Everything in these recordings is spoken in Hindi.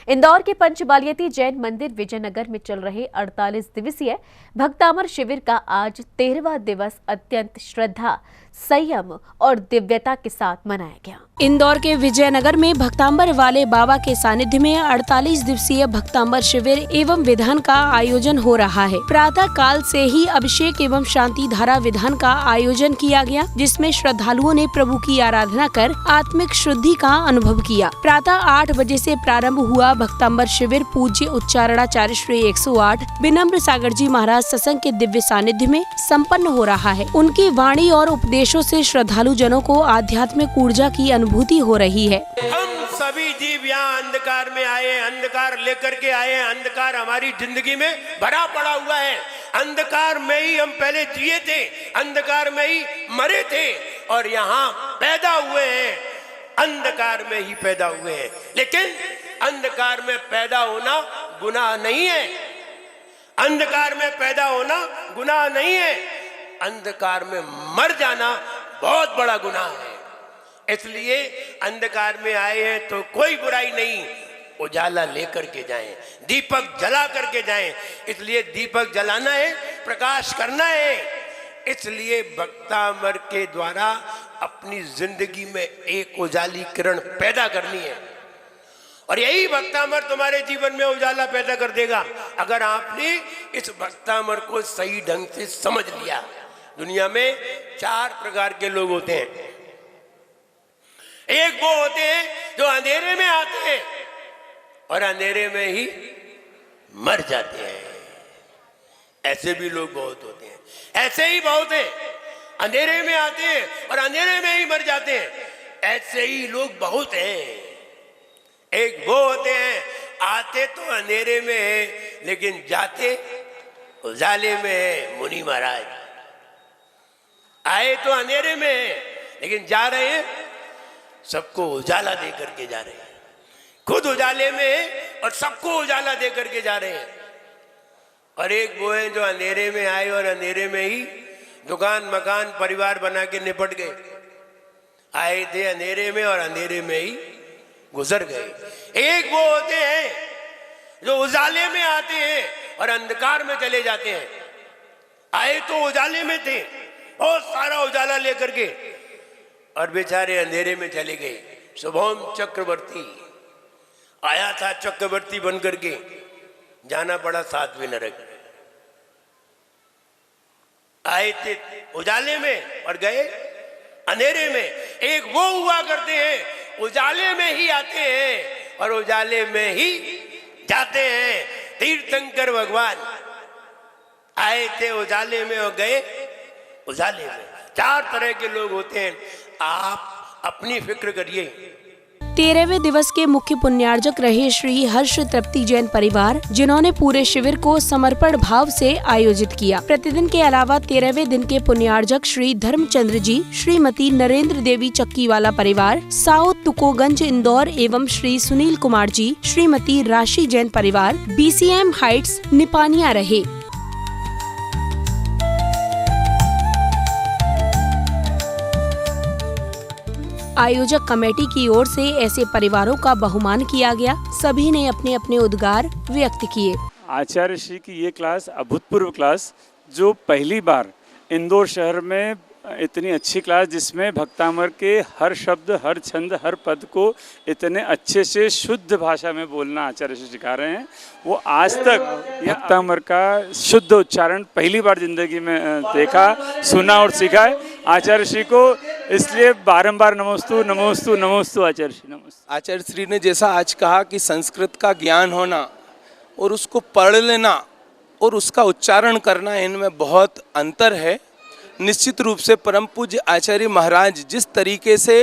इंदौर के पंचबालियती जैन मंदिर विजयनगर में चल रहे 48 दिवसीय भक्तामर शिविर का आज 13वां दिवस अत्यंत श्रद्धा, संयम और दिव्यता के साथ मनाया गया। इंदौर के विजयनगर में भक्तांबर वाले बाबा के सानिध्य में 48 दिवसीय भक्तांबर शिविर एवं विधान का आयोजन हो रहा है। प्रातः काल से ही अभिषेक एवं शांति धारा विधान का आयोजन किया गया, जिसमें श्रद्धालुओं ने प्रभु की आराधना कर आत्मिक शुद्धि का अनुभव किया। प्रातः 8 बजे से प्रारंभ हुआ भक्तांबर शिविर पूज्य उच्चारणाचार्य श्री 108 विनम्र सागर जी महाराज सत्संग के दिव्य सानिध्य में संपन्न हो रहा है। उनकी वाणी और उपदेशों से श्रद्धालु जनों को आध्यात्मिक ऊर्जा की अनुभूति हो रही है। हम सभी जीव यहाँ अंधकार में आए, अंधकार लेकर के आए, अंधकार हमारी जिंदगी में भरा पड़ा हुआ है। अंधकार में ही हम पहले जिए थे, अंधकार में ही मरे थे और यहाँ पैदा हुए हैं, अंधकार में ही पैदा हुए हैं। लेकिन अंधकार में पैदा होना गुनाह नहीं है, अंधकार में पैदा होना गुनाह नहीं है, अंधकार में मर जाना बहुत बड़ा गुनाह है। इसलिए अंधकार में आए हैं तो कोई बुराई नहीं, उजाला लेकर के जाएं, दीपक जला करके जाएं। इसलिए दीपक जलाना है, प्रकाश करना है। इसलिए भक्तामर के द्वारा अपनी जिंदगी में एक उजाली किरण पैदा करनी है और यही भक्तामर तुम्हारे जीवन में उजाला पैदा कर देगा अगर आपने इस भक्तामर को सही ढंग से समझ लिया। दुनिया में 4 प्रकार के लोग होते हैं। एक वो होते हैं जो अंधेरे में आते हैं और अंधेरे में ही मर जाते हैं। ऐसे भी लोग बहुत होते हैं, ऐसे ही बहुत हैं, अंधेरे में आते हैं और अंधेरे में ही मर जाते हैं। ऐसे ही लोग बहुत हैं। एक वो होते हैं आते तो अंधेरे में है लेकिन जाते उजाले में है। मुनि महाराज आए तो अंधेरे में है लेकिन जा रहे हैं सबको उजाला दे करके जा रहे हैं। खुद उजाले में है और सबको उजाला दे करके जा रहे हैं। और एक वो है जो अंधेरे में आए और अंधेरे में ही दुकान मकान परिवार बना के निपट गए। आए थे अंधेरे में और अंधेरे में ही गुजर गए। एक वो होते हैं जो उजाले में आते हैं और अंधकार में चले जाते हैं। आए तो उजाले में थे, बहुत सारा उजाला लेकर के, और बेचारे अंधेरे में चले गए। शुभम चक्रवर्ती आया था, चक्रवर्ती बन करके जाना पड़ा 7वें नरक। आए थे उजाले में और गए अंधेरे में। एक वो हुआ करते हैं उजाले में ही आते हैं और उजाले में ही जाते हैं। तीर्थंकर भगवान आए थे उजाले में और गए उजाले में। 4 तरह के लोग होते हैं। आप अपनी फिक्र करिए। 13वें दिवस के मुख्य पुण्यार्जक रहे श्री हर्ष तृप्ति जैन परिवार, जिन्होंने पूरे शिविर को समर्पण भाव से आयोजित किया। प्रतिदिन के अलावा 13वें दिन के पुण्यार्जक श्री धर्मचंद्र जी, श्रीमती नरेंद्र देवी चक्कीवाला परिवार, साउथ तुकोगंज इंदौर एवं श्री सुनील कुमार जी, श्रीमती राशि जैन परिवार, BCM हाइट्स निपानिया रहे। आयोजक कमेटी की ओर से ऐसे परिवारों का बहुमान किया गया। सभी ने अपने अपने उद्गार व्यक्त किए। आचार्य श्री की ये क्लास अभूतपूर्व क्लास, जो पहली बार इंदौर शहर में इतनी अच्छी क्लास जिसमें भक्तामर के हर शब्द, हर छंद, हर पद को इतने अच्छे से शुद्ध भाषा में बोलना आचार्य श्री सिखा रहे हैं। वो आज तक भक्तामर का शुद्ध उच्चारण पहली बार जिंदगी में देखा, सुना और सीखा है आचार्य श्री को। इसलिए बारंबार नमोस्तु नमोस्तु नमोस्तु आचार्य श्री, नमोस्तु। आचार्य श्री ने जैसा आज कहा कि संस्कृत का ज्ञान होना और उसको पढ़ लेना और उसका उच्चारण करना, इनमें बहुत अंतर है। निश्चित रूप से परम पूज्य आचार्य महाराज जिस तरीके से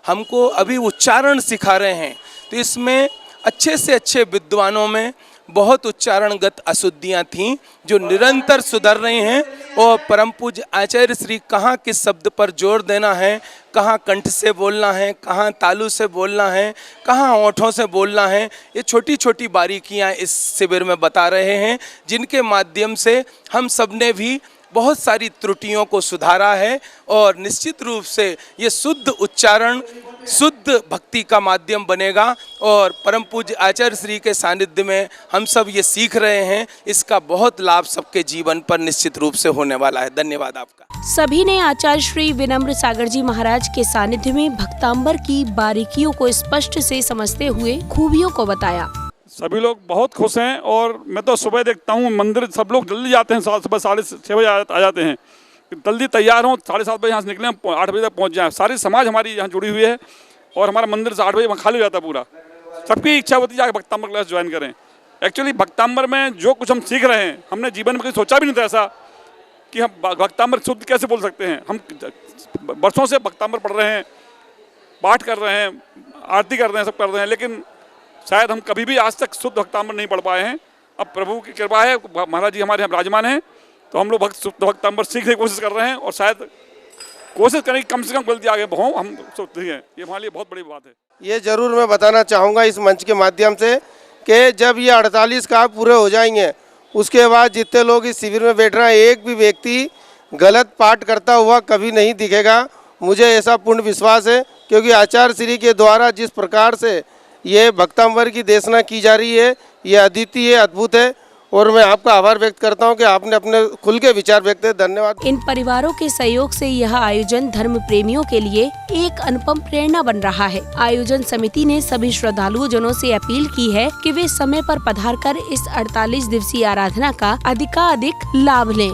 हमको अभी उच्चारण सिखा रहे हैं, तो इसमें अच्छे से अच्छे विद्वानों में बहुत उच्चारणगत अशुद्धियाँ थीं जो निरंतर सुधर रही हैं। और परम पूज्य आचार्य श्री कहाँ किस शब्द पर जोर देना है, कहाँ कंठ से बोलना है, कहाँ तालु से बोलना है, कहाँ होठों से बोलना है, ये छोटी छोटी बारीकियाँ इस शिविर में बता रहे हैं, जिनके माध्यम से हम सब ने भी बहुत सारी त्रुटियों को सुधारा है। और निश्चित रूप से ये शुद्ध उच्चारण शुद्ध भक्ति का माध्यम बनेगा। और परम पूज्य आचार्य श्री के सानिध्य में हम सब ये सीख रहे हैं, इसका बहुत लाभ सबके जीवन पर निश्चित रूप से होने वाला है। धन्यवाद आपका। सभी ने आचार्य श्री विनम्र सागर जी महाराज के सानिध्य में भक्तांबर की बारीकियों को स्पष्ट से समझते हुए खूबियों को बताया। सभी लोग बहुत खुश हैं और मैं तो सुबह देखता हूँ मंदिर सब लोग जल्दी जाते हैं, सुबह 6:30 बजे आ जाते हैं, जल्दी तैयार हों, 7:30 बजे यहाँ से निकले, 8 बजे तक पहुँच जाएँ। सारी समाज हमारी यहाँ जुड़ी हुई है और हमारा मंदिर 8 बजे खाली हो जाता है पूरा। सबकी इच्छा होती है जाकर भक्तांबर क्लास ज्वाइन करें। एक्चुअली भक्तांबर में जो कुछ हम सीख रहे हैं, हमने जीवन में कभी सोचा भी नहीं था ऐसा कि हम भक्तांबर शुद्ध कैसे बोल सकते हैं। हम वर्षों से भक्तांबर पढ़ रहे हैं, पाठ कर रहे हैं, आरती कर रहे हैं, सब कर रहे हैं, लेकिन शायद हम कभी भी आज तक शुद्ध भक्तांबर नहीं पढ़ पाए हैं। अब प्रभु की कृपा है, महाराज जी हमारे यहाँ विराजमान हैं, तो हम लोग शुद्ध भक्तांबर सीखने की कोशिश कर रहे हैं और शायद कोशिश करें कि कम से कम गलती आगे हों, हम सोचते हैं। ये हमारे लिए बहुत बड़ी बात है। ये ज़रूर मैं बताना चाहूँगा इस मंच के माध्यम से कि जब ये 48 काल पूरे हो जाएंगे, उसके बाद जितने लोग इस शिविर में बैठ रहे हैं, एक भी व्यक्ति गलत पाठ करता हुआ कभी नहीं दिखेगा। मुझे ऐसा पूर्ण विश्वास है, क्योंकि आचार्य श्री के द्वारा जिस प्रकार से ये भक्तांबर की देशना की जा रही है, ये अद्वितीय है, अद्भुत है। और मैं आपका आभार व्यक्त करता हूं कि आपने अपने खुल के विचार व्यक्त किए। धन्यवाद। इन परिवारों के सहयोग से यह आयोजन धर्म प्रेमियों के लिए एक अनुपम प्रेरणा बन रहा है। आयोजन समिति ने सभी श्रद्धालुओं जनों से अपील की है कि वे समय पर पधारकर इस 48 दिवसीय आराधना का अधिकाधिक लाभ लें।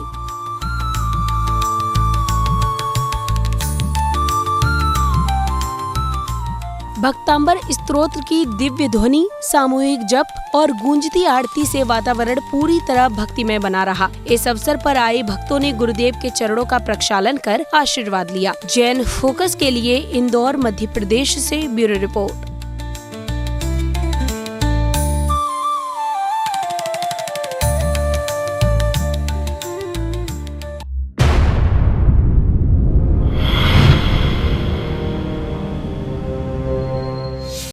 भक्तांबर स्तोत्र की दिव्य ध्वनि, सामूहिक जप और गूंजती आरती से वातावरण पूरी तरह भक्तिमय बना रहा। इस अवसर पर आए भक्तों ने गुरुदेव के चरणों का प्रक्षालन कर आशीर्वाद लिया। जैन फोकस के लिए इंदौर, मध्य प्रदेश से ब्यूरो रिपोर्ट।